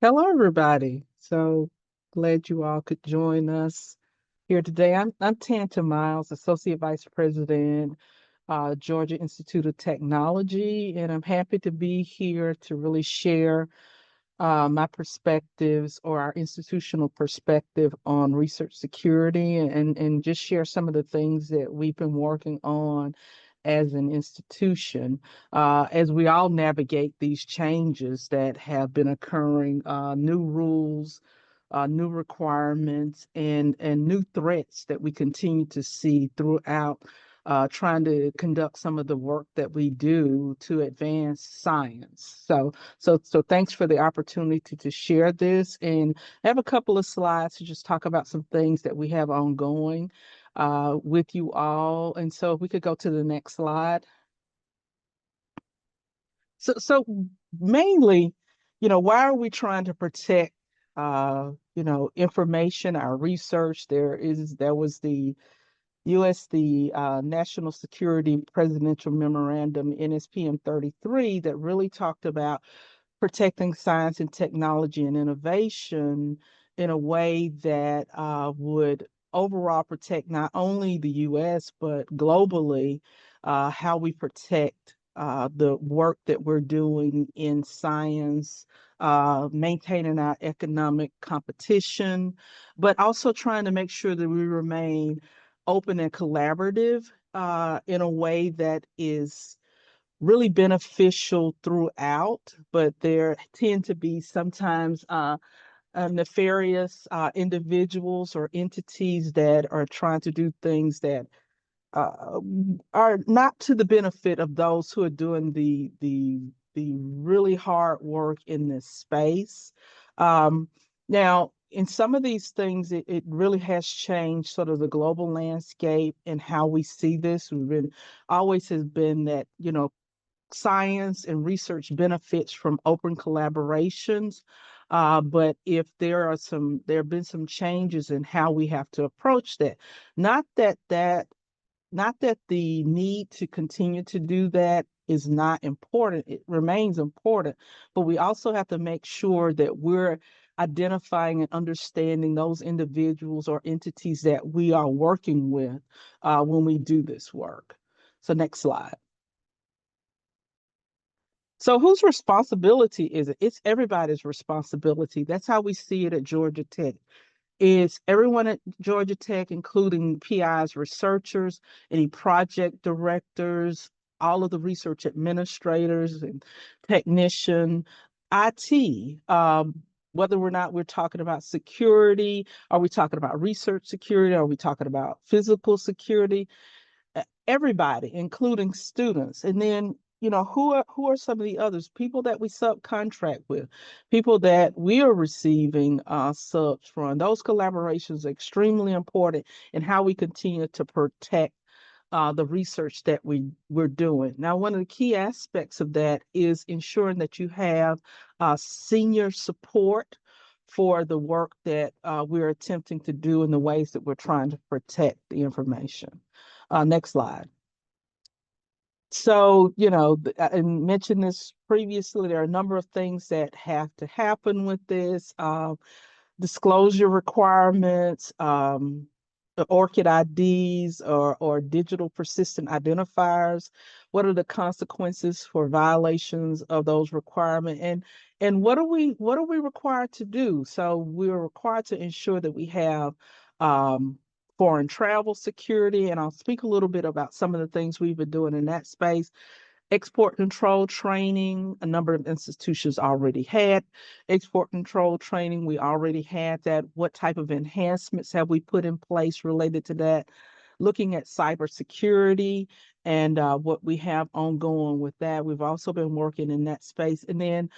Hello, everybody. So glad you all could join us here today. I'm Tanta Miles, Associate Vice President, Georgia Institute of Technology, and I'm happy to be here to really share my perspectives or our institutional perspective on research security and just share some of the things that we've been working on as an institution as we all navigate these changes that have been occurring, new rules, new requirements, and new threats that we continue to see throughout trying to conduct some of the work that we do to advance science. So thanks for the opportunity to share this. And I have a couple of slides to just talk about some things that we have ongoing with you all. And so if we could go to the next slide. So mainly, why are we trying to protect information, our research? There was the National Security Presidential Memorandum, NSPM 33, that really talked about protecting science and technology and innovation in a way that would overall protect not only the US, but globally, how we protect the work that we're doing in science, maintaining our economic competition, but also trying to make sure that we remain open and collaborative in a way that is really beneficial throughout, but there tend to be sometimes nefarious individuals or entities that are trying to do things that uh, are not to the benefit of those who are doing the really hard work in this space. Now, in some of these things, it really has changed sort of the global landscape and how we see this. We've been always has been that, science and research benefits from open collaborations. But if there have been some changes in how we have to approach that. Not that not that the need to continue to do that is not important. It remains important, but we also have to make sure that we're identifying and understanding those individuals or entities that we are working with when we do this work. So next slide. So whose responsibility is it? It's everybody's responsibility. That's how we see it at Georgia Tech. Is everyone at Georgia Tech, including PIs, researchers, any project directors, all of the research administrators and technician, IT, whether or not we're talking about security, are we talking about research security, are we talking about physical security? Everybody, including students. And then, who are some of the others? People that we subcontract with, people that we are receiving subs from. Those collaborations are extremely important in how we continue to protect the research that we're doing. Now, one of the key aspects of that is ensuring that you have senior support for the work that we're attempting to do in the ways that we're trying to protect the information. Next slide. So, I mentioned this previously. There are a number of things that have to happen with this. Disclosure requirements, the ORCID IDs or digital persistent identifiers. What are the consequences for violations of those requirements? And what are we required to do? So we're required to ensure that we have um, foreign travel security, and I'll speak a little bit about some of the things we've been doing in that space. Export control training, a number of institutions already had export control training. We already had that. What type of enhancements have we put in place related to that? Looking at cybersecurity and what we have ongoing with that. We've also been working in that space. And then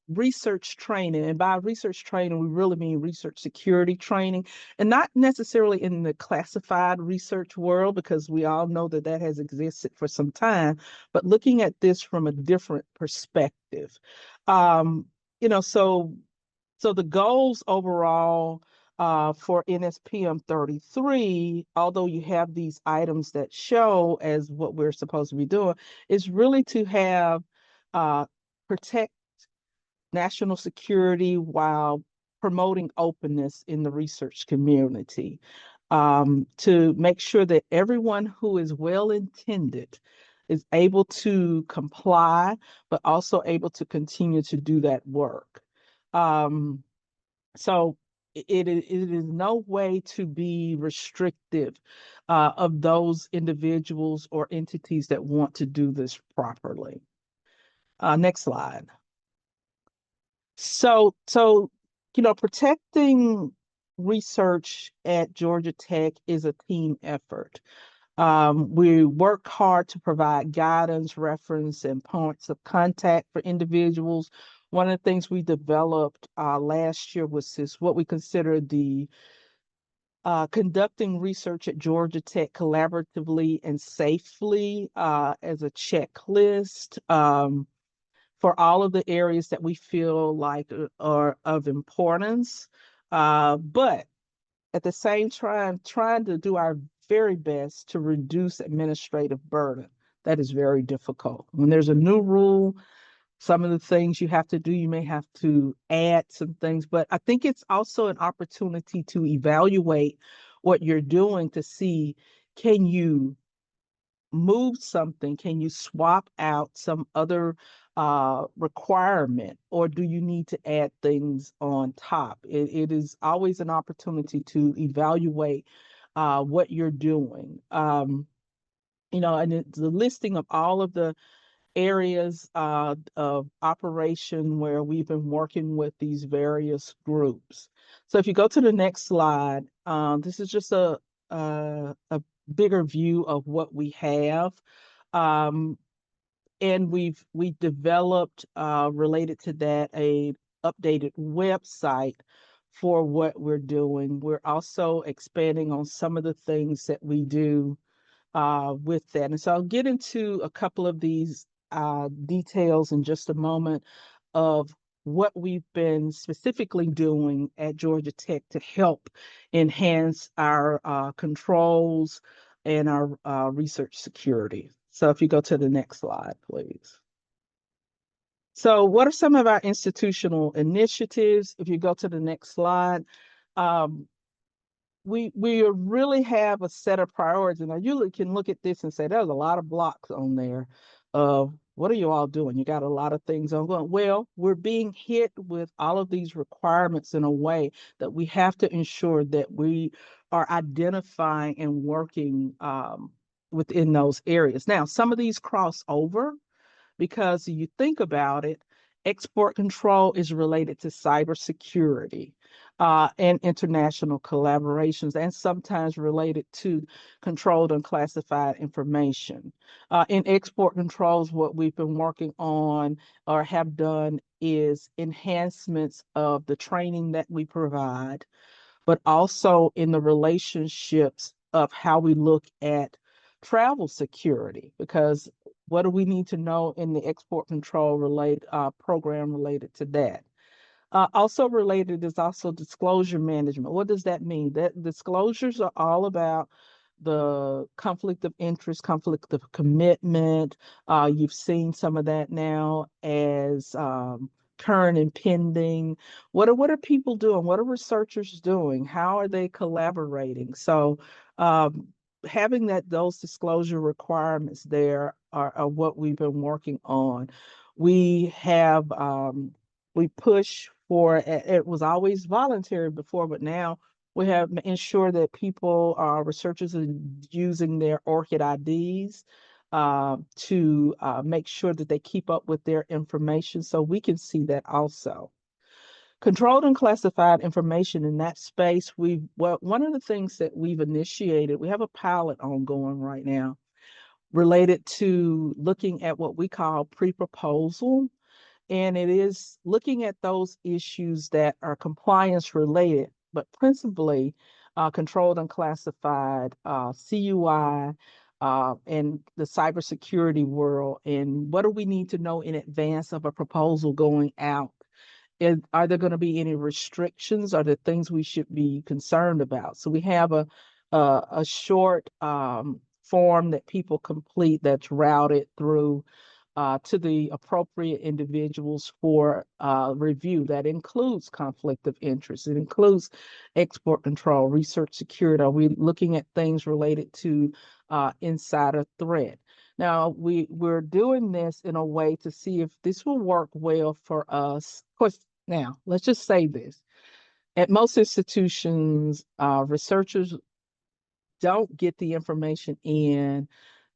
research training. And by research training, we really mean research security training, and not necessarily in the classified research world, because we all know that that has existed for some time, but looking at this from a different perspective. Um, so the goals overall for NSPM 33, although you have these items that show as what we're supposed to be doing, is really to have uh, protect national security while promoting openness in the research community, to make sure that everyone who is well intended is able to comply, but also able to continue to do that work. Um, so it is no way to be restrictive of those individuals or entities that want to do this properly. Next slide. Protecting research at Georgia Tech is a team effort. We work hard to provide guidance, reference, and points of contact for individuals. One of the things we developed last year was this, what we consider the conducting research at Georgia Tech collaboratively and safely as a checklist. For all of the areas that we feel like are of importance. But at the same time, trying to do our very best to reduce administrative burden. That is very difficult. When there's a new rule, some of the things you have to do, you may have to add some things, but I think it's also an opportunity to evaluate what you're doing to see, can you move something? Can you swap out some other requirement, or do you need to add things on top? It is always an opportunity to evaluate what you're doing. And the listing of all of the areas of operation where we've been working with these various groups. So if you go to the next slide, this is just a bigger view of what we have. And we developed related to that a updated website for what we're doing. We're also expanding on some of the things that we do with that. And so I'll get into a couple of these details in just a moment of what we've been specifically doing at Georgia Tech to help enhance our controls and our research security. So if you go to the next slide, please. So what are some of our institutional initiatives? If you go to the next slide, we really have a set of priorities. And I usually can look at this and say, there's a lot of blocks on there of what are you all doing? You got a lot of things ongoing. Well, we're being hit with all of these requirements in a way that we have to ensure that we are identifying and working within those areas. Now, some of these cross over because you think about it, export control is related to cybersecurity and international collaborations, and sometimes related to controlled and classified information. In export controls, what we've been working on or have done is enhancements of the training that we provide, but also in the relationships of how we look at travel security, because what do we need to know in the export control related program related to that? Also related is also disclosure management. What does that mean? That disclosures are all about the conflict of interest, conflict of commitment. You've seen some of that now as current and pending. What are people doing? What are researchers doing? How are they collaborating? So having those disclosure requirements there are what we've been working on. We have we push for it was always voluntary before, but now we have ensured that people, researchers are using their ORCID IDs to make sure that they keep up with their information, so we can see that also. Controlled and classified information in that space, one of the things that we've initiated, we have a pilot ongoing right now related to looking at what we call pre-proposal. And it is looking at those issues that are compliance related, but principally controlled and classified, CUI, and the cybersecurity world. And what do we need to know in advance of a proposal going out? Are there going to be any restrictions? Are there things we should be concerned about? So we have a short form that people complete that's routed through to the appropriate individuals for review. That includes conflict of interest. It includes export control, research security. Are we looking at things related to insider threat? Now, we're doing this in a way to see if this will work well for us. Of course, now, let's just say this. At most institutions, researchers don't get the information in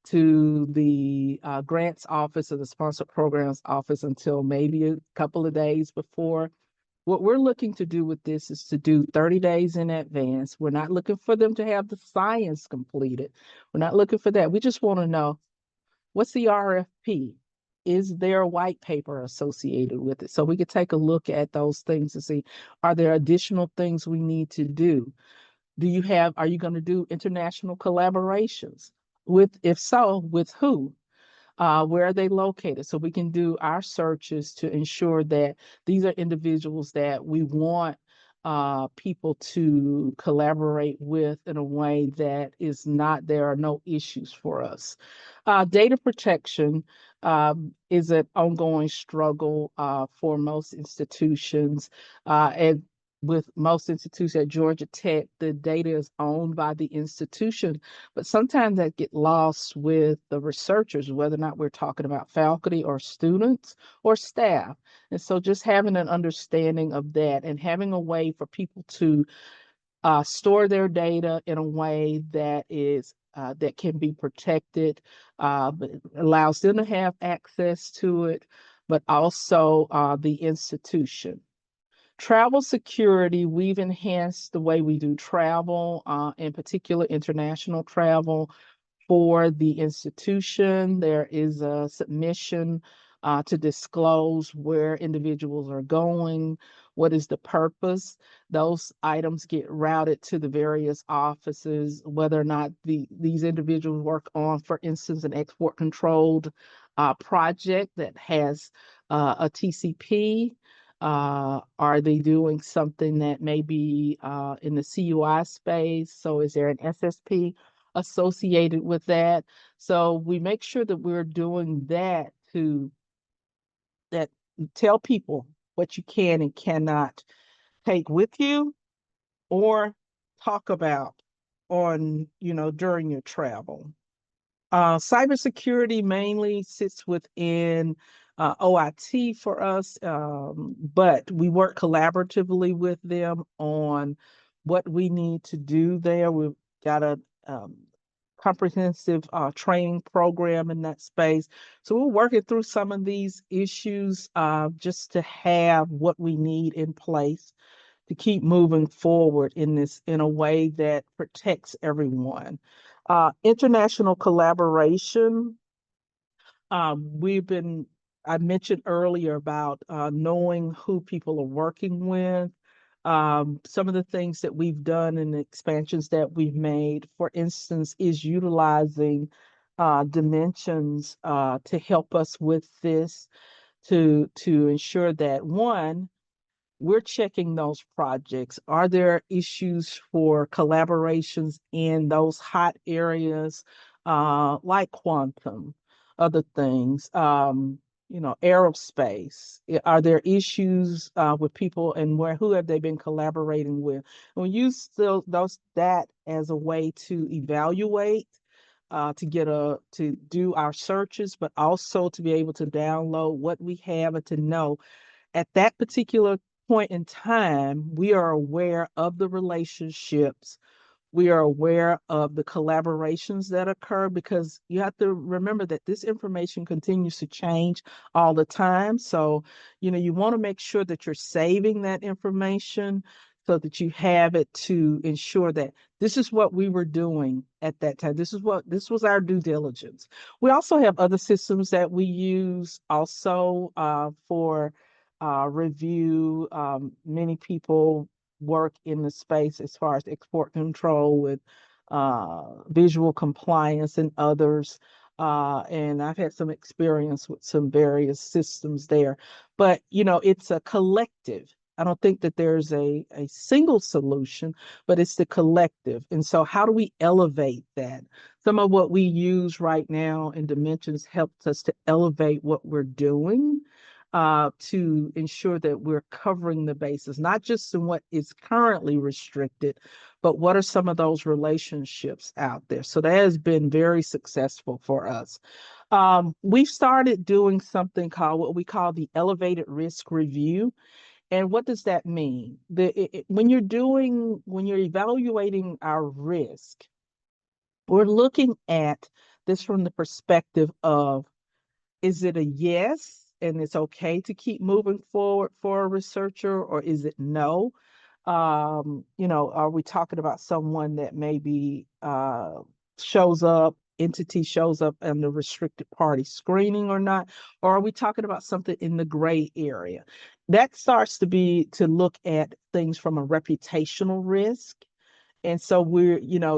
to the grants office or the sponsor programs office until maybe a couple of days before. What we're looking to do with this is to do 30 days in advance. We're not looking for them to have the science completed. We're not looking for that. We just want to know, what's the RFP? Is there a white paper associated with it? So we could take a look at those things to see, are there additional things we need to do? Are you going to do international collaborations? If so, with who? Where are they located? So we can do our searches to ensure that these are individuals that we want people to collaborate with in a way that there are no issues for us. Data protection is an ongoing struggle for most institutions. And with most institutions at Georgia Tech, the data is owned by the institution, but sometimes that get lost with the researchers, whether or not we're talking about faculty or students or staff. And so just having an understanding of that and having a way for people to store their data in a way that can be protected, but allows them to have access to it, but also the institution. Travel security, we've enhanced the way we do travel, in particular international travel for the institution. There is a submission to disclose where individuals are going, what is the purpose. Those items get routed to the various offices, whether or not these individuals work on, for instance, an export controlled project that has a TCP. Are they doing something that may be in the CUI space? So is there an SSP associated with that? So we make sure that we're doing that tell people what you can and cannot take with you or talk about during your travel. Cybersecurity mainly sits within OIT for us, but we work collaboratively with them on what we need to do there. We've got a comprehensive training program in that space. So we're working through some of these issues just to have what we need in place to keep moving forward in a way that protects everyone. International collaboration. I mentioned earlier about knowing who people are working with. Some of the things that we've done and the expansions that we've made, for instance, is utilizing dimensions to help us with this, to ensure that, one, we're checking those projects. Are there issues for collaborations in those hot areas, like quantum, other things, aerospace? Are there issues with people, and who have they been collaborating with? And we use that as a way to evaluate, to do our searches, but also to be able to download what we have and to know at that particular point in time, we are aware of the relationships. We are aware of the collaborations that occur, because you have to remember that this information continues to change all the time. So, you want to make sure that you're saving that information so that you have it to ensure that this is what we were doing at that time. This was our due diligence. We also have other systems that we use also for review. Many people work in the space as far as export control with visual compliance and others. And I've had some experience with some various systems there. But, it's a collective. I don't think that there's a single solution, but it's the collective. And so how do we elevate that Some of what we use right now in Dimensions helps us to elevate what we're doing, to ensure that we're covering the bases, not just in what is currently restricted, but what are some of those relationships out there. So that has been very successful for us. We've started doing something called what we call the elevated risk review. And what does that mean? When you're evaluating our risk, we're looking at this from the perspective of, is it a yes and it's okay to keep moving forward for a researcher, or is it no? Are we talking about someone that maybe entity shows up in the restricted party screening or not? Or are we talking about something in the gray area? That starts to look at things from a reputational risk. And so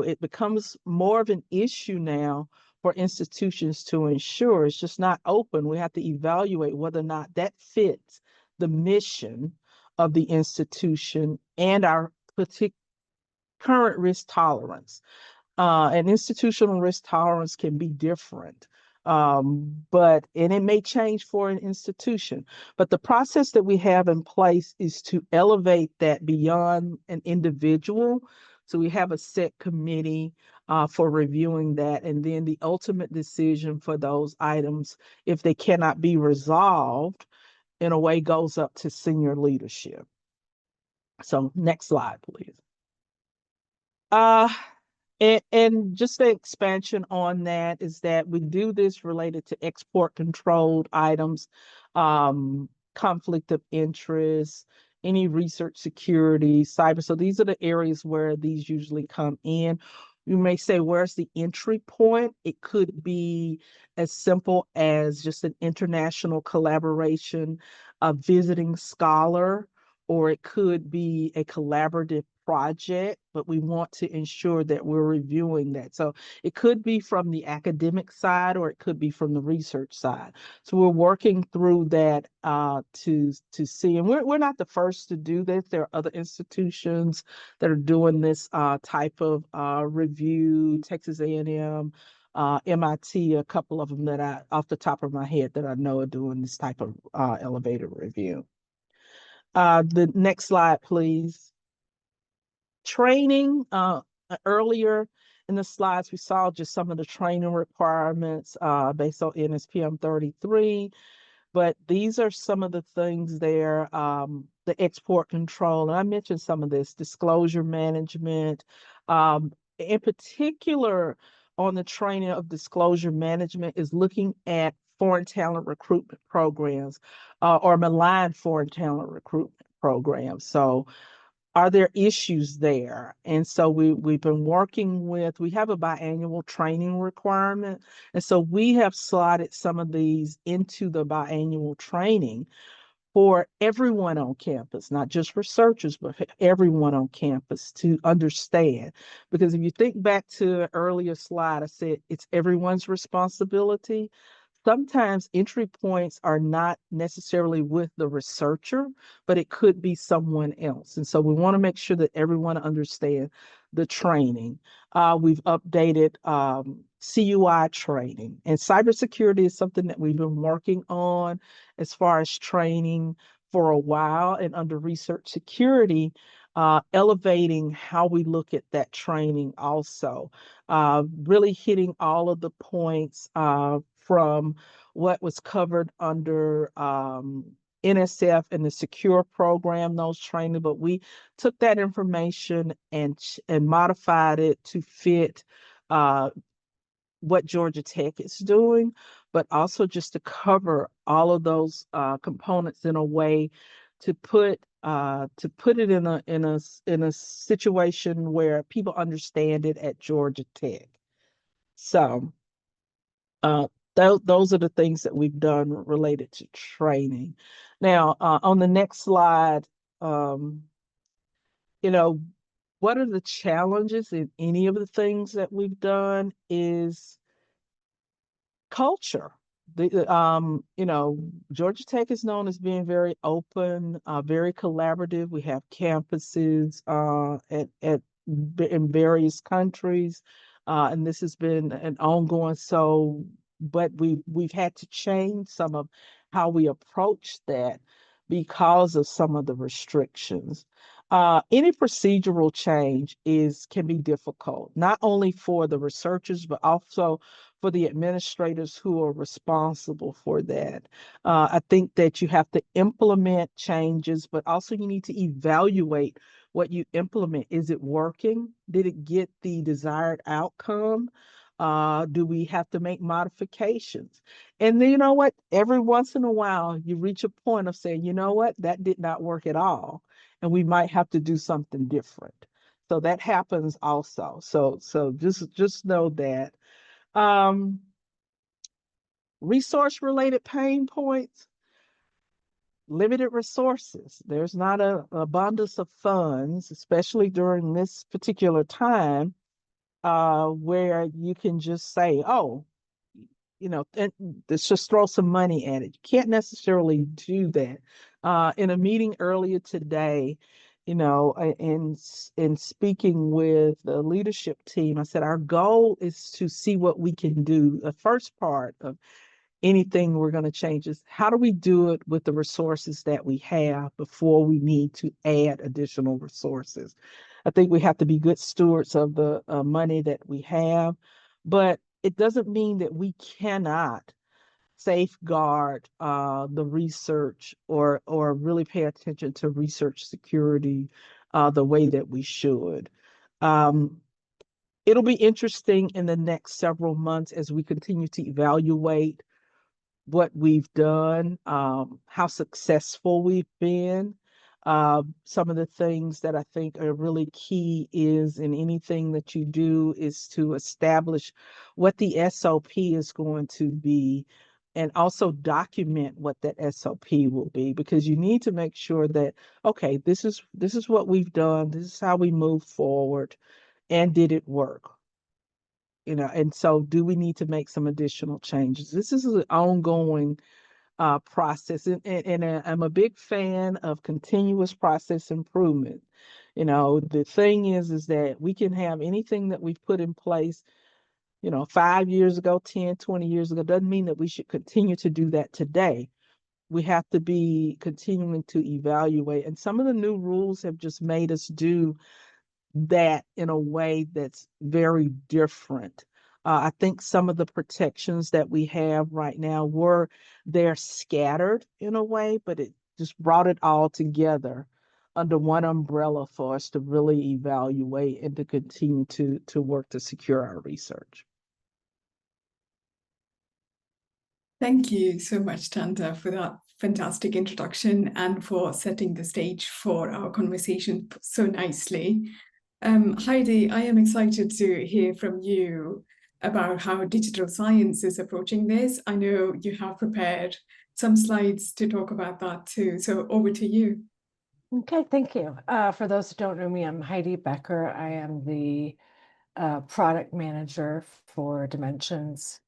it becomes more of an issue now for institutions to ensure it's just not open. We have to evaluate whether or not that fits the mission of the institution and our particular current risk tolerance. And institutional risk tolerance can be different. And it may change for an institution. But the process that we have in place is to elevate that beyond an individual. So we have a set committee for reviewing that. And then the ultimate decision for those items, if they cannot be resolved, in a way goes up to senior leadership. So next slide, please. Uh, and just the expansion on that is that we do this related to export controlled items, conflict of interest, any research security, cyber. So these are the areas where these usually come in. You may say, where's the entry point? It could be as simple as just an international collaboration, a visiting scholar, or it could be a collaborative project, but we want to ensure that we're reviewing that. So it could be from the academic side, or it could be from the research side. So we're working through that to see, and we're not the first to do this. There are other institutions that are doing this type of review. Texas A&M, MIT, a couple of them that off the top of my head, that I know are doing this type of elevator review. The next slide, please. Training, earlier in the slides, we saw just some of the training requirements based on NSPM 33, but these are some of the things there. The export control, and I mentioned some of this, disclosure management, in particular on the training of disclosure management is looking at foreign talent recruitment programs or malign foreign talent recruitment programs. So are there issues there? And so we've been working with, we have a biannual training requirement. And so we have slotted some of these into the biannual training for everyone on campus, not just researchers, but for everyone on campus to understand. Because if you think back to an earlier slide, I said it's everyone's responsibility. Sometimes entry points are not necessarily with the researcher, but it could be someone else. And so we want to make sure that everyone understands the training. We've updated CUI training, and cybersecurity is something that we've been working on as far as training for a while. And under research security, elevating how we look at that training also, really hitting all of the points from what was covered under NSF and the Secure program, those training, but we took that information and modified it to fit what Georgia Tech is doing, but also just to cover all of those components in a way to put it in a situation where people understand it at Georgia Tech. So those are the things that we've done related to training. Now, on the next slide, what are the challenges in any of the things that we've done is culture. Georgia Tech is known as being very open, very collaborative. We have campuses in various countries. and this has been an ongoing. But we've had to change some of how we approach that because of some of the restrictions. Any procedural change can be difficult, not only for the researchers, but also for the administrators who are responsible for that. I think that you have to implement changes, but also you need to evaluate what you implement. Is it working? Did it get the desired outcome? Do we have to make modifications? And then, you know what? Every once in a while, you reach a point of saying, you know what? That did not work at all. And we might have to do something different. So that happens also. So just know that. Um, Resource related pain points, limited resources. There's not an abundance of funds, especially during this particular time, where you can just say, oh, and let's just throw some money at it. You can't necessarily do that. In a meeting earlier today, in speaking with the leadership team, I said our goal is to see what we can do. The first part of anything we're going to change is how do we do it with the resources that we have before we need to add additional resources. I think we have to be good stewards of the money that we have, but it doesn't mean that we cannot safeguard the research or really pay attention to research security the way that we should. Um, It'll be interesting in the next several months as we continue to evaluate what we've done, how successful we've been. Some of the things that I think are really key is in anything that you do is to establish what the SOP is going to be and also document what that SOP will be, because you need to make sure that, okay, this is what we've done, this is how we move forward, and did it work? And so do we need to make some additional changes? This is an ongoing process. And I'm a big fan of continuous process improvement. The thing is that we can have anything that we've put in place, 5 years ago, 10, 20 years ago, doesn't mean that we should continue to do that today. We have to be continuing to evaluate. And some of the new rules have just made us do that in a way that's very different. I think some of the protections that we have right now they're scattered in a way, but it just brought it all together under one umbrella for us to really evaluate and to continue to work to secure our research. Thank you so much, Tanta, for that fantastic introduction and for setting the stage for our conversation so nicely. Heidi, I am excited to hear from you about how digital science is approaching this. I know you have prepared some slides to talk about that too. So over to you. Okay, thank you. For those who don't know me, I'm Heidi Becker. I am the product manager for Dimensions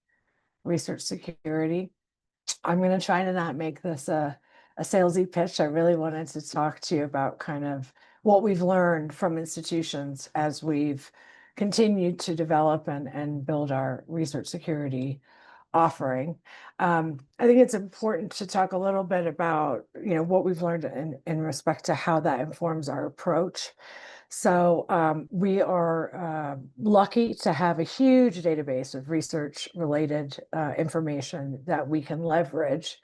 Research Security. I'm going to try to not make this a salesy pitch. I really wanted to talk to you about kind of what we've learned from institutions as we've continued to develop and build our research security offering. I think it's important to talk a little bit about, what we've learned in respect to how that informs our approach. So we are lucky to have a huge database of research-related information that we can leverage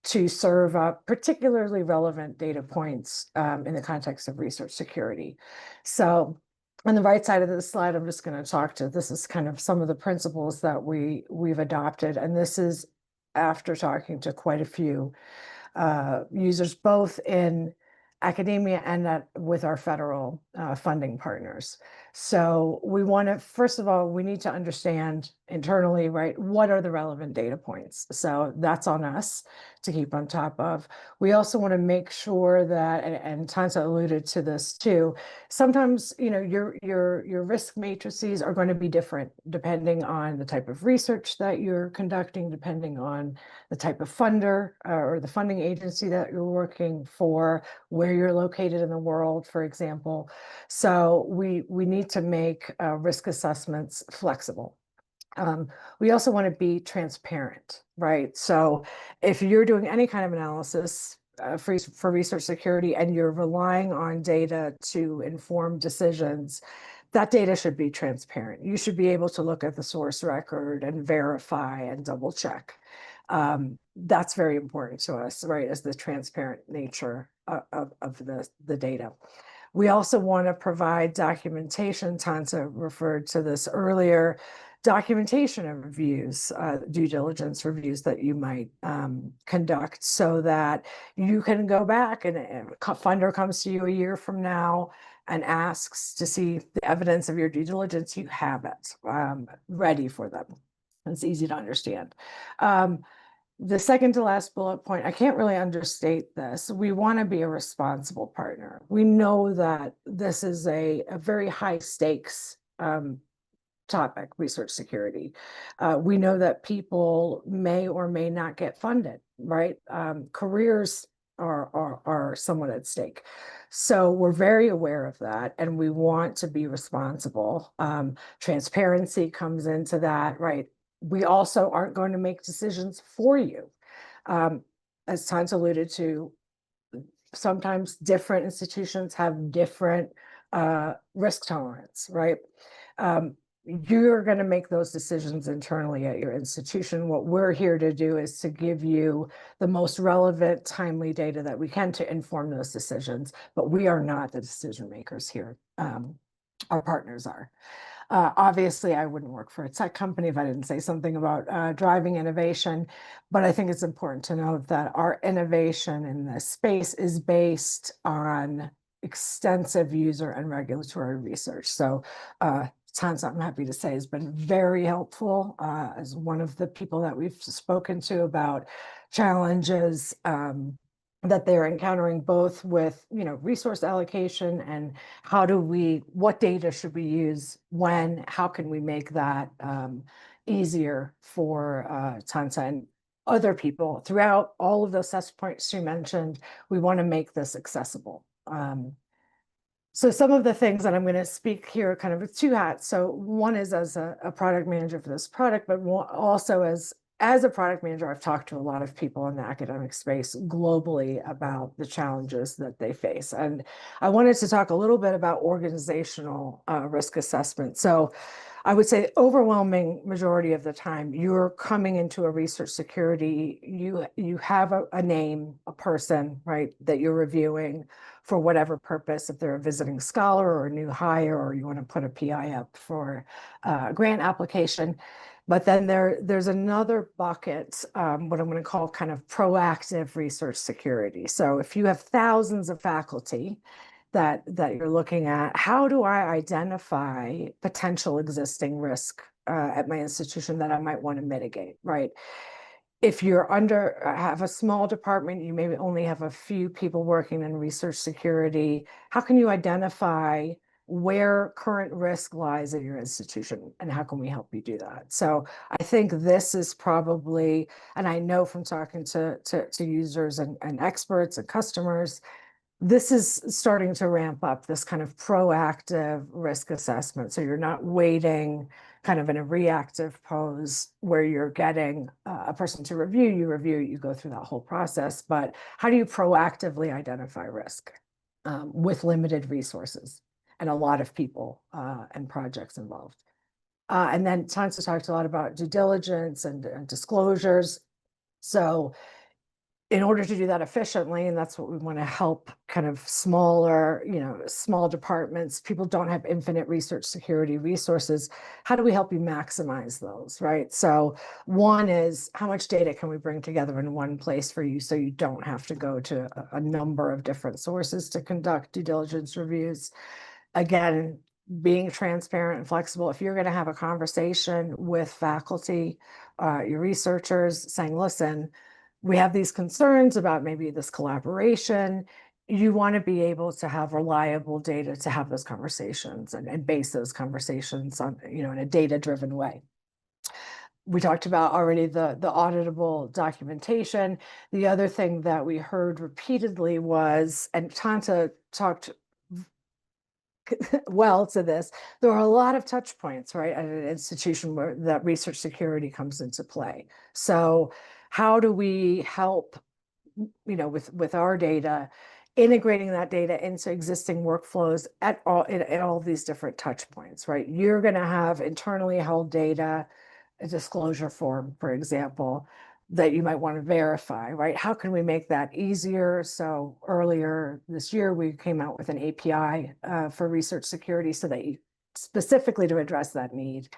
to serve up particularly relevant data points in the context of research security. So on the right side of the slide, I'm just going to talk to, this is kind of some of the principles that we've adopted. And this is after talking to quite a few users, both in academia and with our federal funding partners. So we want to, first of all, we need to understand internally, right? What are the relevant data points? So that's on us to keep on top of. We also want to make sure that, and Tansa alluded to this too, sometimes, you know, your risk matrices are going to be different depending on the type of research that you're conducting, depending on the type of funder or the funding agency that you're working for, where you're located in the world, for example. So we need to make risk assessments flexible. We also want to be transparent, right? So if you're doing any kind of analysis for research security and you're relying on data to inform decisions, that data should be transparent. You should be able to look at the source record and verify and double check. That's very important to us, right? As the transparent nature of the data. We also want to provide documentation. Tansa referred to this earlier. Documentation of reviews, due diligence reviews that you might conduct, so that you can go back and a funder comes to you a year from now and asks to see the evidence of your due diligence. You have it ready for them. It's easy to understand. The second to last bullet point, I can't really understate this. We want to be a responsible partner. We know that this is a very high stakes topic, research security. We know that people may or may not get funded, right? Careers are somewhat at stake. So we're very aware of that, and we want to be responsible. Transparency comes into that, right? We also aren't going to make decisions for you. As Tansa alluded to, sometimes different institutions have different risk tolerance, right? You're going to make those decisions internally at your institution. What we're here to do is to give you the most relevant, timely data that we can to inform those decisions, but we are not the decision makers here. Our partners are. Obviously, I wouldn't work for a tech company if I didn't say something about driving innovation, but I think it's important to note that our innovation in this space is based on extensive user and regulatory research. So Tansa, I'm happy to say, has been very helpful as one of the people that we've spoken to about challenges that they're encountering, both with, you know, resource allocation and what data should we use when, how can we make that easier for Tansa and other people throughout all of those touch points you mentioned. We want to make this accessible. So some of the things that I'm going to speak here kind of with two hats. So one is as a product manager for this product, but also as a product manager, I've talked to a lot of people in the academic space globally about the challenges that they face. And I wanted to talk a little bit about organizational risk assessment. So I would say overwhelming majority of the time, you're coming into a research security, you have a name, a person, right, that you're reviewing for whatever purpose, if they're a visiting scholar or a new hire, or you want to put a PI up for a grant application. But then there's another bucket, what I'm going to call kind of proactive research security. So if you have thousands of faculty that you're looking at, how do I identify potential existing risk at my institution that I might want to mitigate, right? If you're have a small department, you maybe only have a few people working in research security, how can you identify where current risk lies at your institution, and how can we help you do that? So I think this is probably, and I know from talking to users and experts and customers, this is starting to ramp up, this kind of proactive risk assessment. So you're not waiting kind of in a reactive pose where you're getting a person to review, you go through that whole process, but how do you proactively identify risk with limited resources and a lot of people and projects involved? And then Tansa talked a lot about due diligence and disclosures. So in order to do that efficiently, and that's what we want to help kind of smaller, small departments, people don't have infinite research security resources. How do we help you maximize those, right? So one is, how much data can we bring together in one place for you so you don't have to go to a number of different sources to conduct due diligence reviews? Again, being transparent and flexible. If you're going to have a conversation with faculty, your researchers, saying, listen, we have these concerns about maybe this collaboration, you want to be able to have reliable data to have those conversations and base those conversations on, in a data-driven way. We talked about already the auditable documentation. The other thing that we heard repeatedly was, and Tanta talked well to this, there are a lot of touch points, right, at an institution where that research security comes into play. So how do we help, with our data, integrating that data into existing workflows at all these different touch points, right? You're going to have internally held data, a disclosure form, for example, that you might want to verify, right? How can we make that easier? So earlier this year, we came out with an API for research security so that specifically to address that need.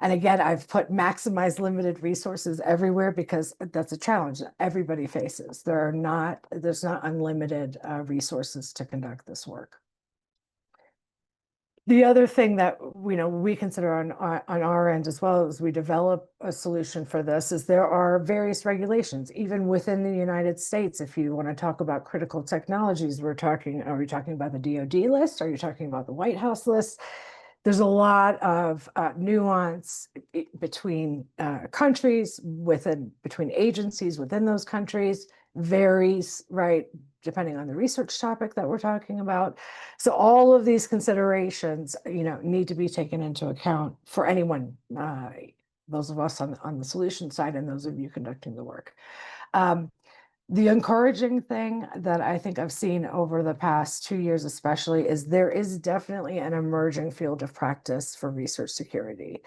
And again, I've put maximize limited resources everywhere because that's a challenge that everybody faces. There's not unlimited resources to conduct this work. The other thing that we consider on our end, as well as we develop a solution for this, is there are various regulations, even within the United States. If you want to talk about critical technologies, are we talking about the DoD list? Are you talking about the White House list? There's a lot of nuance between countries, between agencies within those countries, varies, right, depending on the research topic that we're talking about. So all of these considerations, need to be taken into account for anyone, those of us on the solution side and those of you conducting the work. The encouraging thing that I think I've seen over the past 2 years especially is there is definitely an emerging field of practice for research security.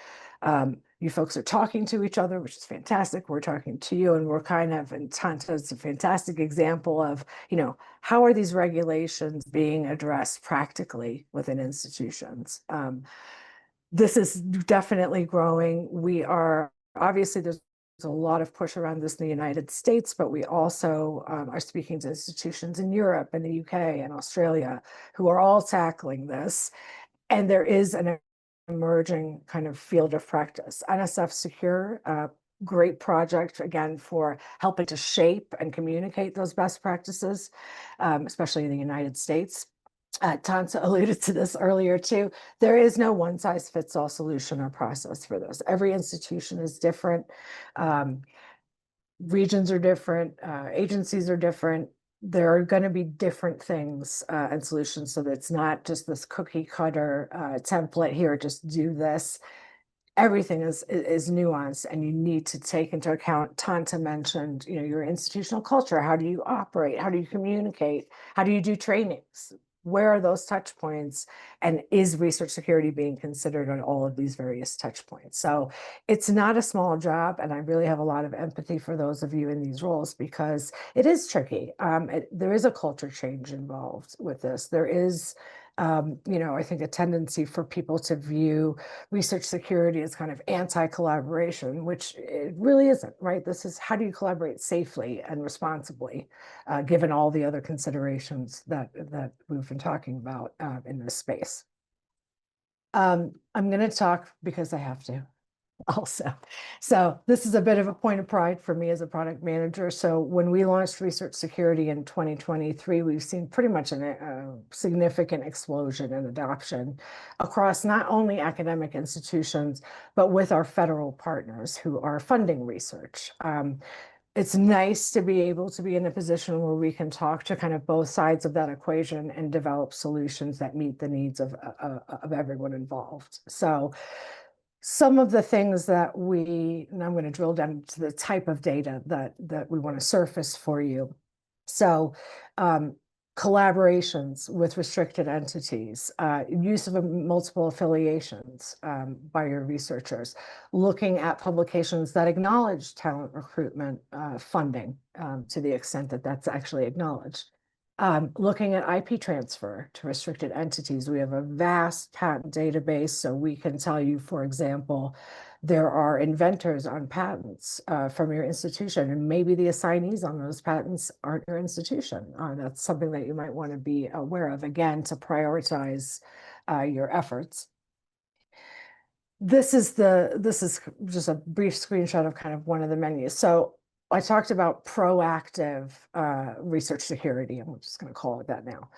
You folks are talking to each other, which is fantastic. We're talking to you, and and Tanta is a fantastic example of, how are these regulations being addressed practically within institutions? This is definitely growing. There's a lot of push around this in the United States, but we also are speaking to institutions in Europe and the UK and Australia who are all tackling this. And there is an emerging kind of field of practice. NSF Secure, great project, again, for helping to shape and communicate those best practices, especially in the United States. Tanta alluded to this earlier too. There is no one size fits all solution or process for this. Every institution is different. Regions are different. Agencies are different. There are going to be different things and solutions, so that it's not just this cookie cutter template here, just do this. Everything is nuanced, and you need to take into account. Tanta mentioned, your institutional culture. How do you operate? How do you communicate? How do you do trainings? Where are those touch points? And is research security being considered on all of these various touch points? So it's not a small job, and I really have a lot of empathy for those of you in these roles because it is tricky. There is a culture change involved with this. There is, I think, a tendency for people to view research security as kind of anti-collaboration, which it really isn't, right? This is, how do you collaborate safely and responsibly, given all the other considerations that we've been talking about in this space. I'm going to talk because I have to also. So this is a bit of a point of pride for me as a product manager. So when we launched research security in 2023, we've seen pretty much a significant explosion in adoption across not only academic institutions, but with our federal partners who are funding research. It's nice to be able to be in a position where we can talk to kind of both sides of that equation and develop solutions that meet the needs of everyone involved. So some of the things and I'm going to drill down into the type of data that we want to surface for you. So collaborations with restricted entities, use of multiple affiliations by your researchers, looking at publications that acknowledge talent recruitment funding to the extent that that's actually acknowledged. Looking at IP transfer to restricted entities. We have a vast patent database, so we can tell you, for example, there are inventors on patents from your institution, and maybe the assignees on those patents aren't your institution. That's something that you might want to be aware of, again, to prioritize your efforts. This is just a brief screenshot of kind of one of the menus. So I talked about proactive research security, and we're just going to call it that now.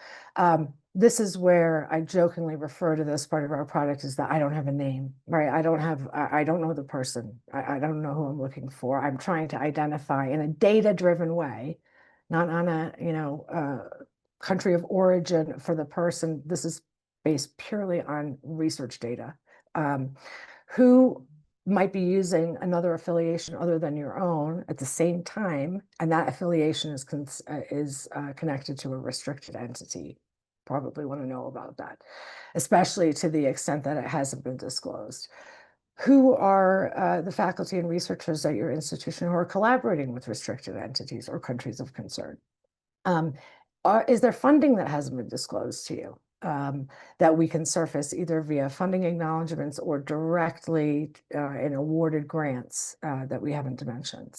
This is where I jokingly refer to this part of our product is that I don't have a name, right? I don't know the person. I don't know who I'm looking for. I'm trying to identify in a data-driven way, not on a country of origin for the person. This is based purely on research data. Who might be using another affiliation other than your own at the same time, and that affiliation is connected to a restricted entity. Probably want to know about that, especially to the extent that it hasn't been disclosed. Who are the faculty and researchers at your institution who are collaborating with restricted entities or countries of concern? Is there funding that hasn't been disclosed to you? That we can surface either via funding acknowledgements or directly in awarded grants that we haven't mentioned.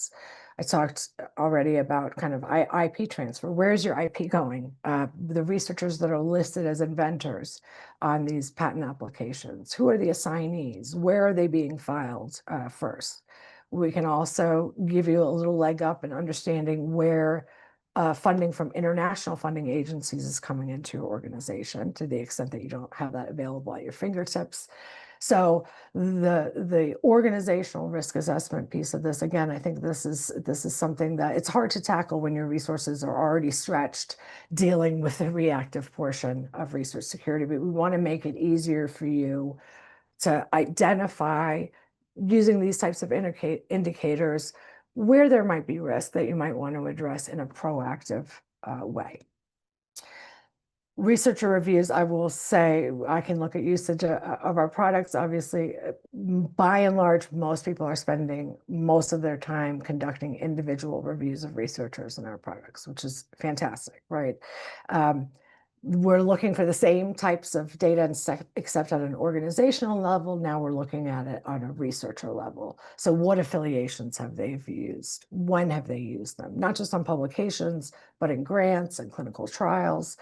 I talked already about kind of IP transfer. Where's your IP going? The researchers that are listed as inventors on these patent applications, who are the assignees? Where are they being filed first? We can also give you a little leg up in understanding where funding from international funding agencies is coming into your organization to the extent that you don't have that available at your fingertips. So the organizational risk assessment piece of this, again, I think this is something that it's hard to tackle when your resources are already stretched dealing with the reactive portion of research security, but we want to make it easier for you to identify using these types of indicators where there might be risk that you might want to address in a proactive way. Researcher reviews, I will say, I can look at usage of our products. Obviously, by and large, most people are spending most of their time conducting individual reviews of researchers in our products, which is fantastic, right? We're looking for the same types of data except at an organizational level. Now we're looking at it on a researcher level. So what affiliations have they used? When have they used them? Not just on publications, but in grants and clinical trials.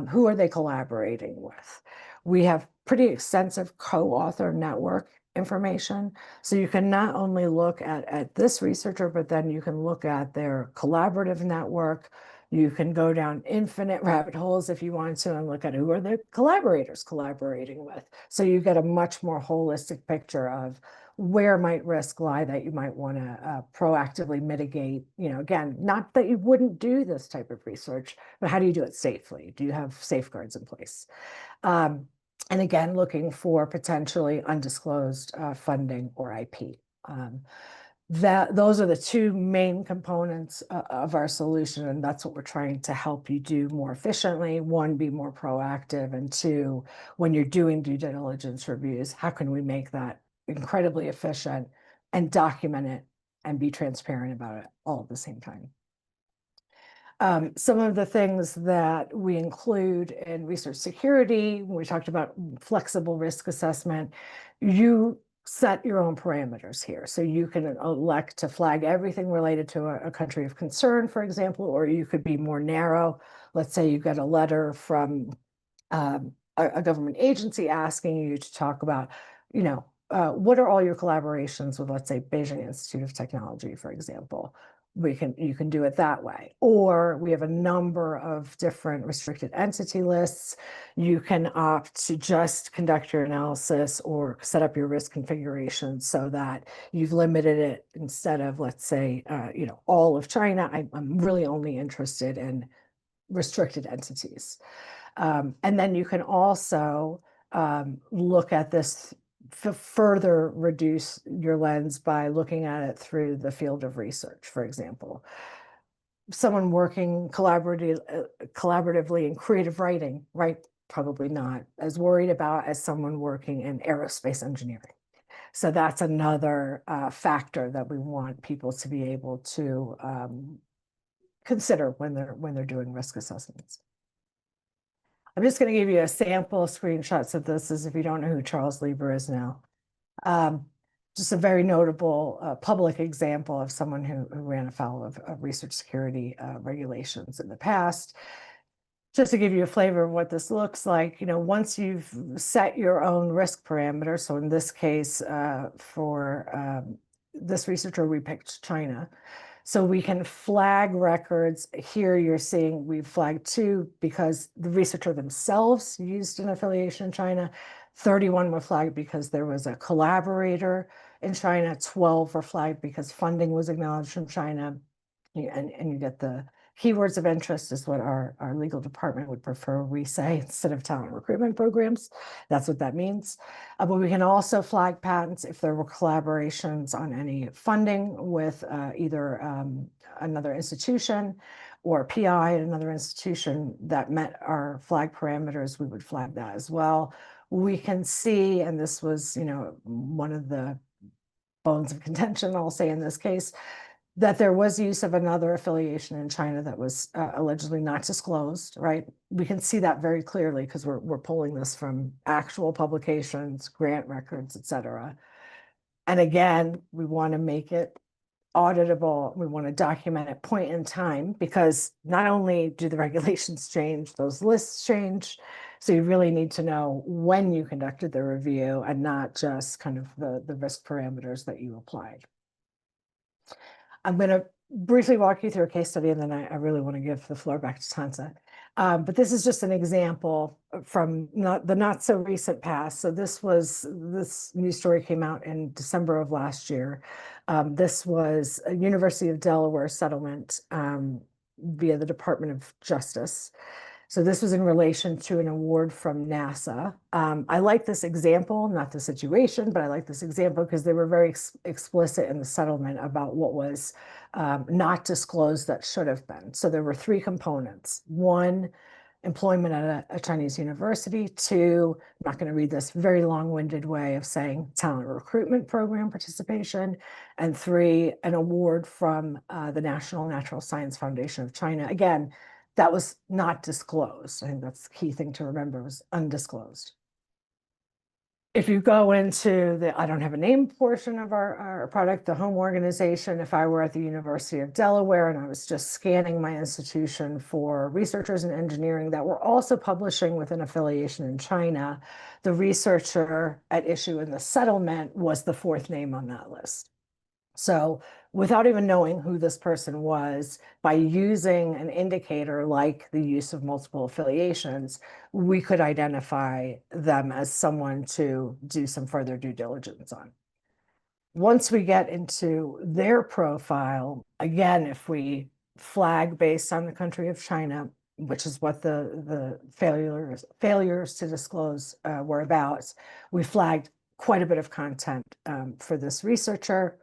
Who are they collaborating with? We have pretty extensive co-author network information. So you can not only look at this researcher, but then you can look at their collaborative network. You can go down infinite rabbit holes if you want to and look at who are the collaborators collaborating with. So you get a much more holistic picture of where might risk lie that you might want to proactively mitigate. Again, not that you wouldn't do this type of research, but how do you do it safely? Do you have safeguards in place? And again, looking for potentially undisclosed funding or IP. Those are the two main components of our solution, and that's what we're trying to help you do more efficiently. One, be more proactive, and two, when you're doing due diligence reviews, how can we make that incredibly efficient and document it and be transparent about it all at the same time. Some of the things that we include in research security, when we talked about flexible risk assessment, you set your own parameters here. So you can elect to flag everything related to a country of concern, for example, or you could be more narrow. Let's say you get a letter from a government agency asking you to talk about, what are all your collaborations with, let's say, Beijing Institute of Technology, for example. You can do it that way. Or we have a number of different restricted entity lists. You can opt to just conduct your analysis or set up your risk configuration so that you've limited it instead of, let's say, all of China. I'm really only interested in restricted entities. And then you can also look at this further reduce your lens by looking at it through the field of research, for example. Someone working collaboratively in creative writing, right? Probably not as worried about as someone working in aerospace engineering. So that's another factor that we want people to be able to consider when they're doing risk assessments. I'm just going to give you a sample screenshots of this as if you don't know who Charles Lieber is now. Just a very notable public example of someone who ran afoul of research security regulations in the past. just to give you a flavor of what this looks like, once you've set your own risk parameter, so in this case, for this researcher, we picked China. So we can flag records. Here you're seeing we've flagged 2 because the researcher themselves used an affiliation in China. 31 were flagged because there was a collaborator in China. 12 were flagged because funding was acknowledged from China. And you get the keywords of interest is what our legal department would prefer we say instead of talent recruitment programs. That's what that means. But we can also flag patents if there were collaborations on any funding with either another institution or PI at another institution that met our flag parameters. We would flag that as well. We can see, and this was, one of the bones of contention, I'll say in this case, that there was use of another affiliation in China that was allegedly not disclosed, right? We can see that very clearly because we're pulling this from actual publications, grant records, et cetera. And again, we want to make it auditable. We want to document at point in time because not only do the regulations change, those lists change. So you really need to know when you conducted the review and not just kind of the risk parameters that you applied. I'm going to briefly walk you through a case study, and then I really want to give the floor back to Tanza. But this is just an example from the not so recent past. So this news story came out in December of last year. This was a University of Delaware settlement via the Department of Justice. So this was in relation to an award from NASA. I like this example, not the situation, but I like this example because they were very explicit in the settlement about what was not disclosed that should have been. So there were 3 components. 1, employment at a Chinese university. 2, I'm not going to read this very long-winded way of saying talent recruitment program participation. And 3, an award from the National Natural Science Foundation of China. Again, that was not disclosed. I think that's the key thing to remember, was undisclosed. If you go into the I don't have a name portion of our product, the home organization, if I were at the University of Delaware and I was just scanning my institution for researchers in engineering that were also publishing with an affiliation in China, the researcher at issue in the settlement was the 4th name on that list. So without even knowing who this person was, by using an indicator like the use of multiple affiliations, we could identify them as someone to do some further due diligence on. Once we get into their profile, again, if we flag based on the country of China, which is what the failures to disclose were about, we flagged quite a bit of content for this researcher.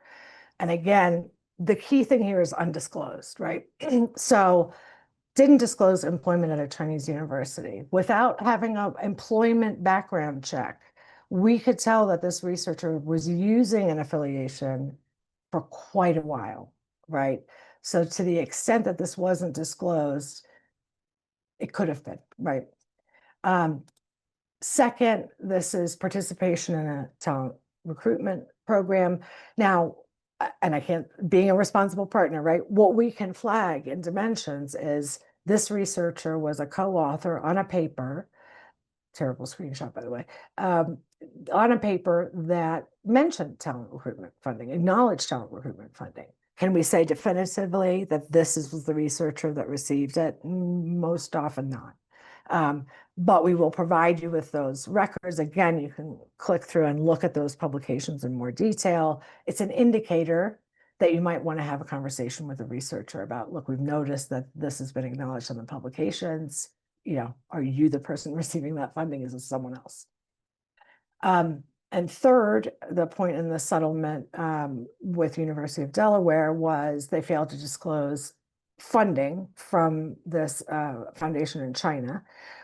And again, the key thing here is undisclosed, right? So didn't disclose employment at a Chinese university. Without having an employment background check, we could tell that this researcher was using an affiliation for quite a while, right? So to the extent that this wasn't disclosed, it could have been, right? Second, this is participation in a talent recruitment program. Now, and I can't, being a responsible partner, right? What we can flag in Dimensions is this researcher was a co-author on a paper, terrible screenshot, by the way, on a paper that mentioned talent recruitment funding, acknowledged talent recruitment funding. Can we say definitively that this was the researcher that received it? Most often not. But we will provide you with those records. Again, you can click through and look at those publications in more detail. It's an indicator that you might want to have a conversation with a researcher about, look, we've noticed that this has been acknowledged in the publications. Are you the person receiving that funding? Is it someone else? And third, the point in the settlement with University of Delaware was they failed to disclose funding from this foundation in China.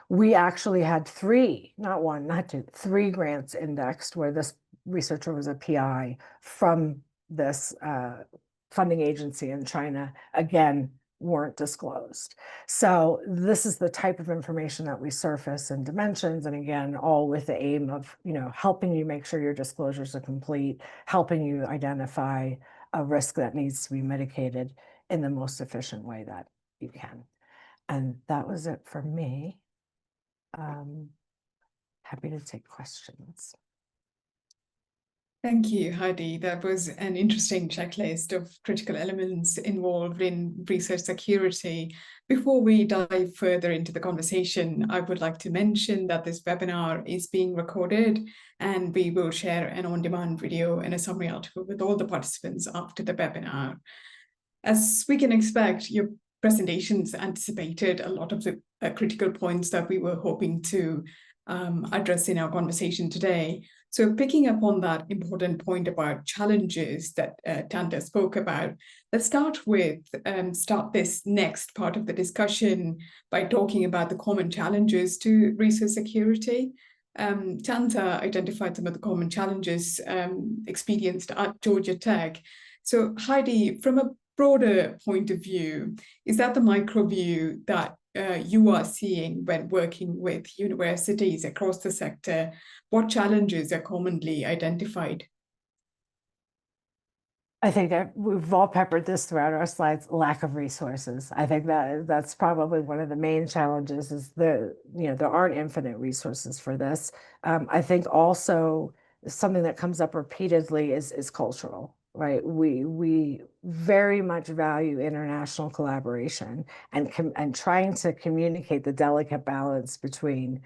We actually had 3, not 1, not 2, 3 grants indexed where this researcher was a PI from this funding agency in China, again, weren't disclosed. So this is the type of information that we surface in Dimensions. And again, all with the aim of, helping you make sure your disclosures are complete, helping you identify a risk that needs to be mitigated in the most efficient way that you can. And that was it for me. Happy to take questions. Thank you, Heidi. That was an interesting checklist of critical elements involved in research security. Before we dive further into the conversation, I would like to mention that this webinar is being recorded, and we will share an on-demand video and a summary article with all the participants after the webinar. As we can expect, your presentations anticipated a lot of the critical points that we were hoping to address in our conversation today. So picking up on that important point about challenges that Tanda spoke about, let's start this next part of the discussion by talking about the common challenges to research security. Tanta identified some of the common challenges experienced at Georgia Tech. So Heidi, from a broader point of view, is that the micro view that you are seeing when working with universities across the sector? What challenges are commonly identified? I think we've all peppered this throughout our slides, lack of resources. I think that's probably one of the main challenges is there aren't infinite resources for this. I think also something that comes up repeatedly is cultural, right? We very much value international collaboration and trying to communicate the delicate balance between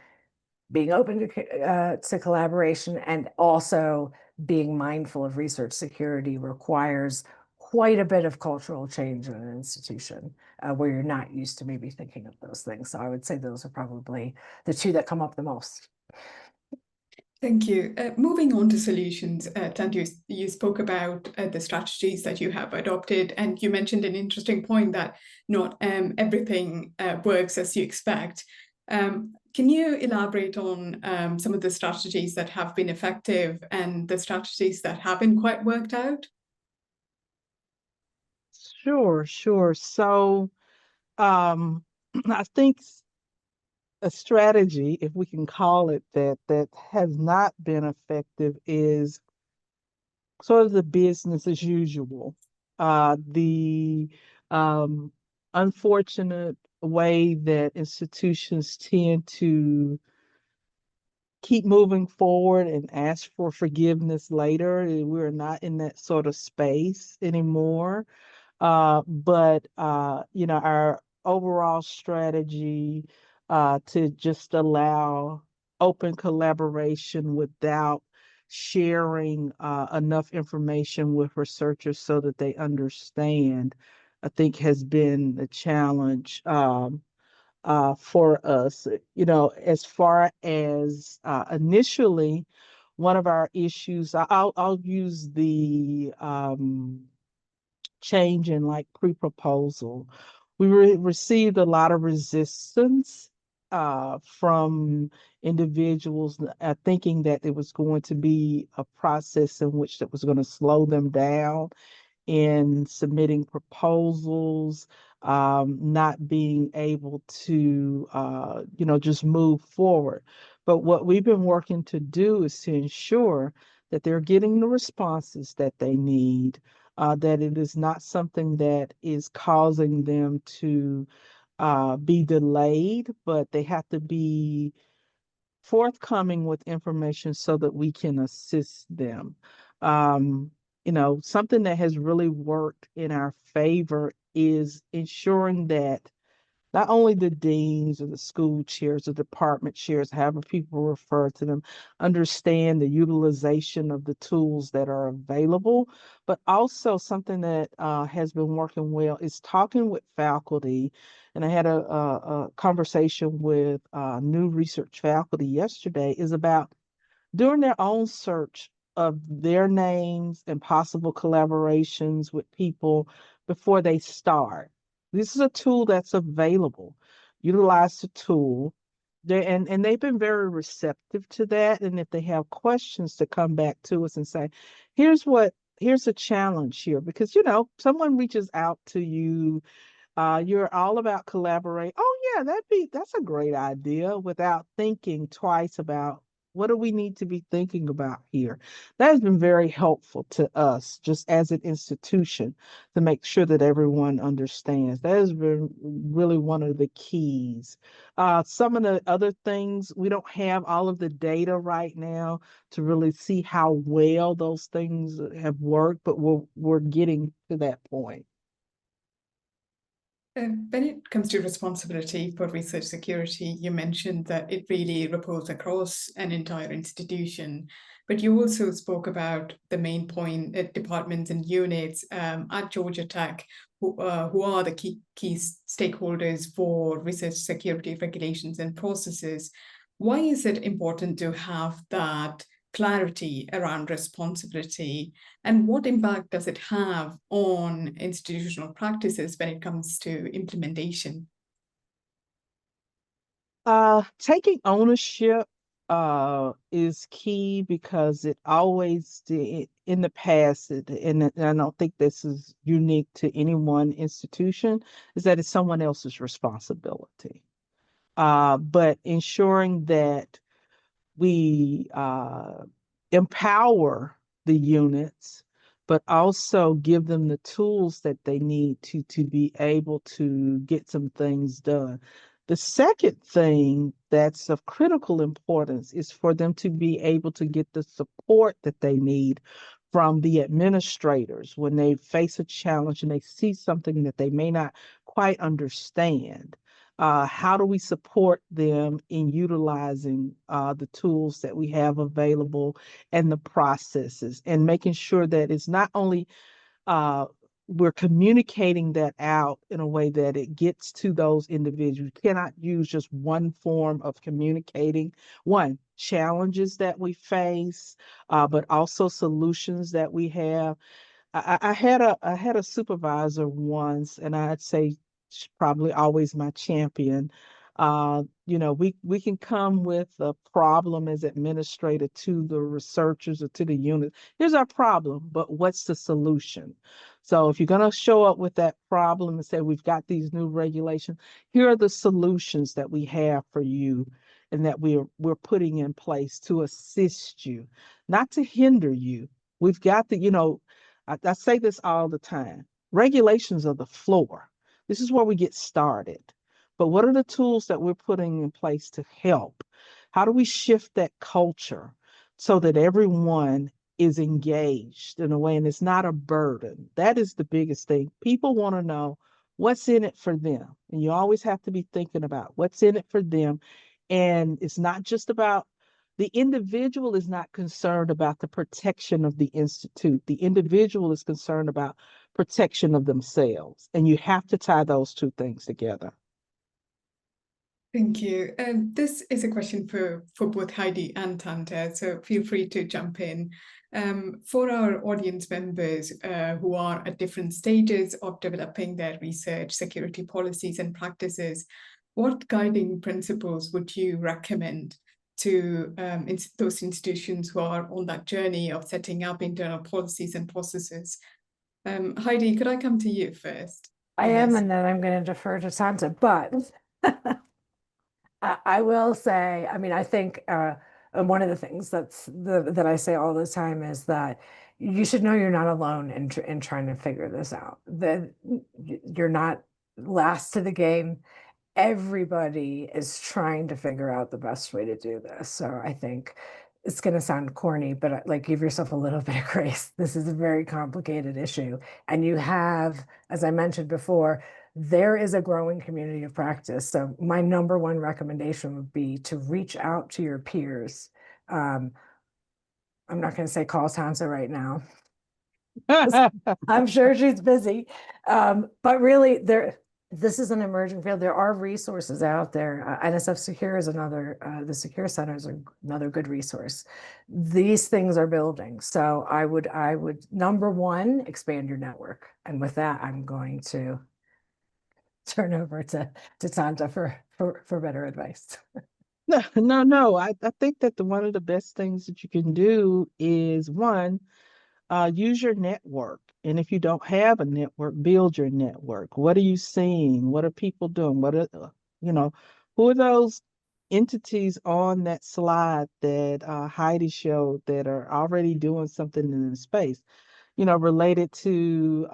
being open to collaboration and also being mindful of research security requires quite a bit of cultural change in an institution where you're not used to maybe thinking of those things. So I would say those are probably the two that come up the most. Thank you. Moving on to solutions, Tanda, you spoke about the strategies that you have adopted, and you mentioned an interesting point that not everything works as you expect. Can you elaborate on some of the strategies that have been effective and the strategies that haven't quite worked out? Sure. So, I think a strategy, if we can call it that, that has not been effective is sort of the business as usual. The unfortunate way that institutions tend to keep moving forward and ask for forgiveness later. We're not in that sort of space anymore. But our overall strategy to just allow open collaboration without sharing enough information with researchers so that they understand, I think has been the challenge for us. As far as initially, one of our issues, I'll use the change in like pre-proposal. We received a lot of resistance from individuals thinking that it was going to be a process in which that was going to slow them down in submitting proposals, not being able to, just move forward. But what we've been working to do is to ensure that they're getting the responses that they need, that it is not something that is causing them to be delayed, but they have to be forthcoming with information so that we can assist them. Something that has really worked in our favor is ensuring that not only the deans or the school chairs or department chairs, however people refer to them, understand the utilization of the tools that are available, but also something that has been working well is talking with faculty. And I had a conversation with new research faculty yesterday, is about doing their own search of their names and possible collaborations with people before they start. This is a tool that's available. Utilize the tool. And they've been very receptive to that. And if they have questions, to come back to us and say, here's a challenge here. Because, someone reaches out to you, you're all about collaborate. Oh yeah, that's a great idea, without thinking twice about What do we need to be thinking about here? That has been very helpful to us just as an institution to make sure that everyone understands. That has been really one of the keys. Some of the other things, we don't have all of the data right now to really see how well those things have worked, but we're getting to that point. When it comes to responsibility for research security, you mentioned that it really reposed across an entire institution, but you also spoke about the main point departments and units at Georgia Tech who are the key stakeholders for research security regulations and processes. Why is it important to have that clarity around responsibility, and what impact does it have on institutional practices when it comes to implementation? Taking ownership is key because it always did in the past, and I don't think this is unique to any one institution, is that it's someone else's responsibility. But ensuring that we empower the units, but also give them the tools that they need to be able to get some things done. The second thing that's of critical importance is for them to be able to get the support that they need from the administrators when they face a challenge and they see something that they may not quite understand. How do we support them in utilizing the tools that we have available and the processes, and making sure that it's not only uh, we're communicating that out in a way that it gets to those individuals. We cannot use just one form of communicating. One, challenges that we face, but also solutions that we have. I had a supervisor once, and I'd say she's probably always my champion. We can come with a problem as administrator to the researchers or to the unit. Here's our problem, but what's the solution? So if you're going to show up with that problem and say, we've got these new regulations, here are the solutions that we have for you and that we're putting in place to assist you, not to hinder you. We've got I say this all the time. Regulations are the floor. This is where we get started. But what are the tools that we're putting in place to help? How do we shift that culture so that everyone is engaged in a way and it's not a burden? That is the biggest thing. People want to know what's in it for them. And you always have to be thinking about what's in it for them. And it's not just about the individual is not concerned about the protection of the institute. The individual is concerned about protection of themselves. And you have to tie those two things together. Thank you. This is a question for both Heidi and Tanta, so feel free to jump in. For our audience members who are at different stages of developing their research, security policies and practices, what guiding principles would you recommend to those institutions who are on that journey of setting up internal policies and processes? Heidi, could I come to you first? I am, and then I'm going to defer to Tanta, but I will say, I mean, I think one of the things that I say all the time is that you should know you're not alone in trying to figure this out. That you're not last to the game. Everybody is trying to figure out the best way to do this. So I think it's going to sound corny, but like, give yourself a little bit of grace. This is a very complicated issue. And you have, as I mentioned before, there is a growing community of practice. So my number one recommendation would be to reach out to your peers. I'm not going to say call Sansa right now. I'm sure she's busy. But really, this is an emerging field. There are resources out there. NSF Secure is another, the Secure Center is another good resource. These things are building. So I would, number one, expand your network. And with that, I'm going to turn over to Tanta for better advice. No. I think that one of the best things that you can do is one, use your network. And if you don't have a network, build your network. What are you seeing? What are people doing? Who are those entities on that slide that Heidi showed that are already doing something in the space, related to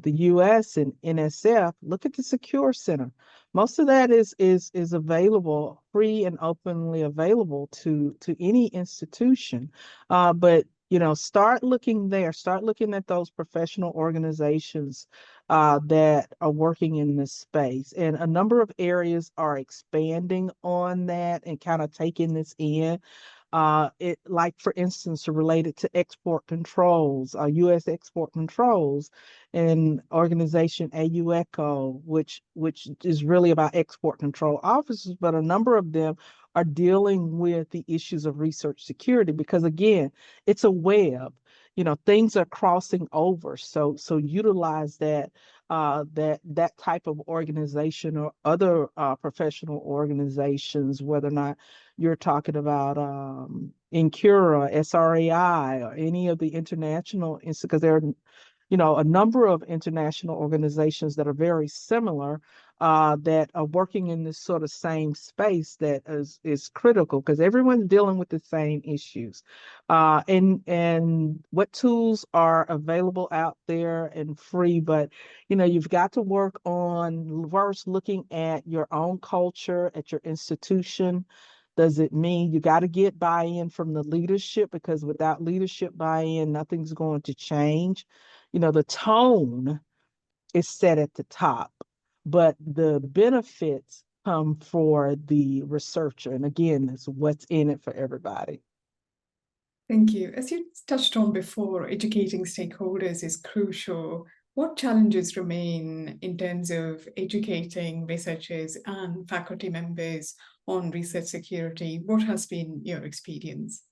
the US and NSF. Look at the Secure Center. Most of that is available, free and openly available to any institution. But start looking there. Start looking at those professional organizations that are working in this space. And a number of areas are expanding on that and kind of taking this in. It, like, for instance, related to export controls, U.S. export controls, and organization AUECO, which is really about export control officers, but a number of them are dealing with the issues of research security because, again, it's a web. Things are crossing over, so utilize that type of organization or other professional organizations, whether or not you're talking about Incura, SRAI, or any of the international, because there are, a number of international organizations that are very similar that are working in this sort of same space that is critical because everyone's dealing with the same issues. And what tools are available out there and free, but you've got to work on first looking at your own culture, at your institution. Does it mean you got to get buy-in from the leadership? Because without leadership buy-in, nothing's going to change. The tone is set at the top, but the benefits come for the researcher. And again, it's what's in it for everybody. Thank you. As you touched on before, educating stakeholders is crucial. What challenges remain in terms of educating researchers and faculty members on research security? What has been your experience?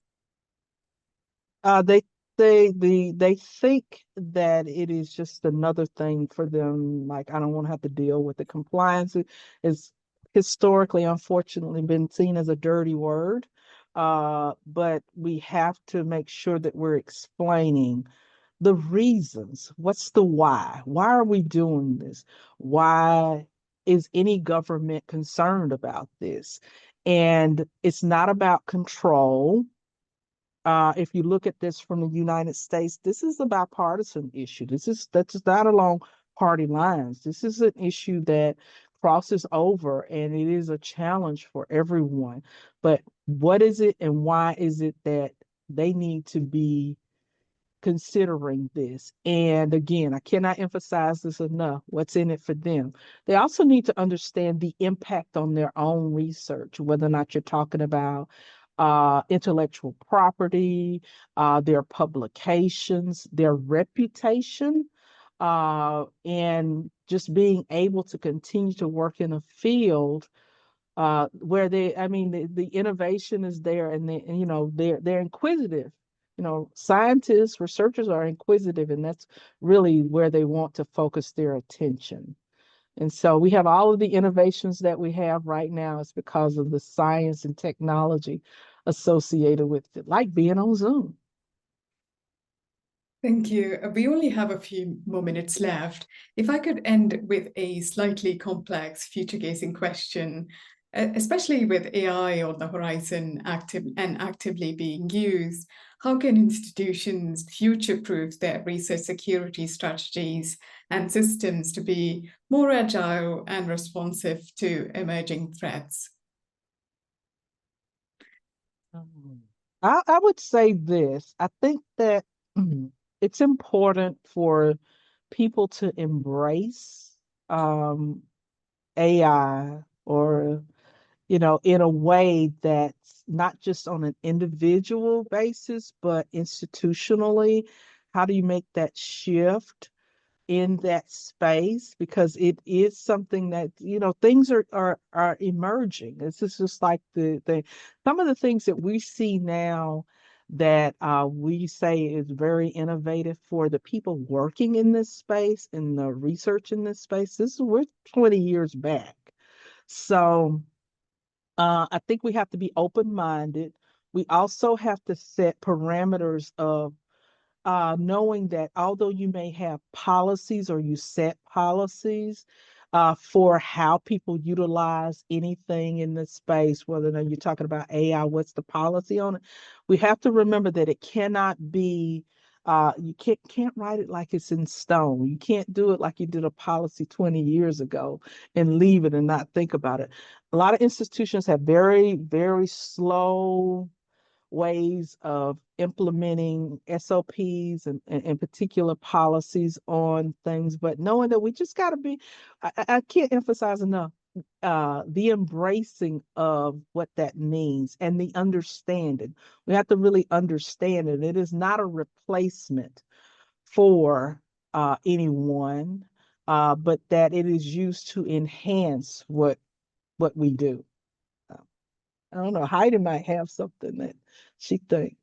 They think that it is just another thing for them. Like, I don't want to have to deal with the compliance. Is historically, unfortunately, been seen as a dirty word. But we have to make sure that we're explaining the reasons. What's the why? Why are we doing this? Why is any government concerned about this? And it's not about control. If you look at this from the United States, this is a bipartisan issue. That's not along party lines. This is an issue that crosses over, and it is a challenge for everyone. But what is it, and why is it that they need to be considering this? And again, I cannot emphasize this enough. What's in it for them? They also need to understand the impact on their own research, whether or not you're talking about intellectual property, their publications, their reputation, and just being able to continue to work in a field where the innovation is there, and they're inquisitive. Scientists, researchers are inquisitive, and that's really where they want to focus their attention. And so we have all of the innovations that we have right now. It's because of the science and technology associated with it, like being on Zoom. Thank you. We only have a few more minutes left. If I could end with a slightly complex, future-gazing question, especially with AI on the horizon actively being used, how can institutions future-proof their research security strategies and systems to be more agile and responsive to emerging threats? I would say this. I think that it's important for people to embrace AI, or in a way that's not just on an individual basis, but institutionally. How do you make that shift in that space? Because it is something that, things are emerging. This is just like some of the things that we see now that we say is very innovative for the people working in this space and the research in this space. We're 20 years back. So I think we have to be open-minded. We also have to set parameters of knowing that although you may have policies or you set policies, for how people utilize anything in this space, whether or not you're talking about AI, what's the policy on it? We have to remember that it cannot be, you can't write it like it's in stone. You can't do it like you did a policy 20 years ago and leave it and not think about it. A lot of institutions have very, very slow ways of implementing SOPs and particular policies on things, but knowing that we just got to be, I can't emphasize enough the embracing of what that means and the understanding. We have to really understand it. It is not a replacement for anyone, but that it is used to enhance what we do. I don't know. Heidi might have something that she thinks.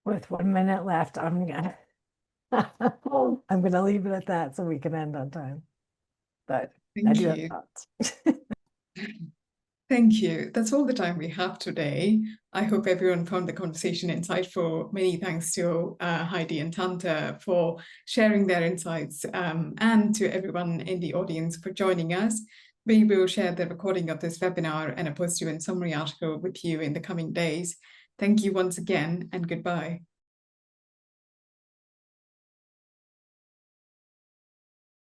With 1 minute left, I'm gonna leave it at that so we can end on time. But I Thank do have you. thoughts. Thank you. That's all the time we have today. I hope everyone found the conversation insightful. Many thanks to Heidi and Tanta for sharing their insights, and to everyone in the audience for joining us. We will share the recording of this webinar and a post-event summary article with you in the coming days. Thank you once again, and goodbye.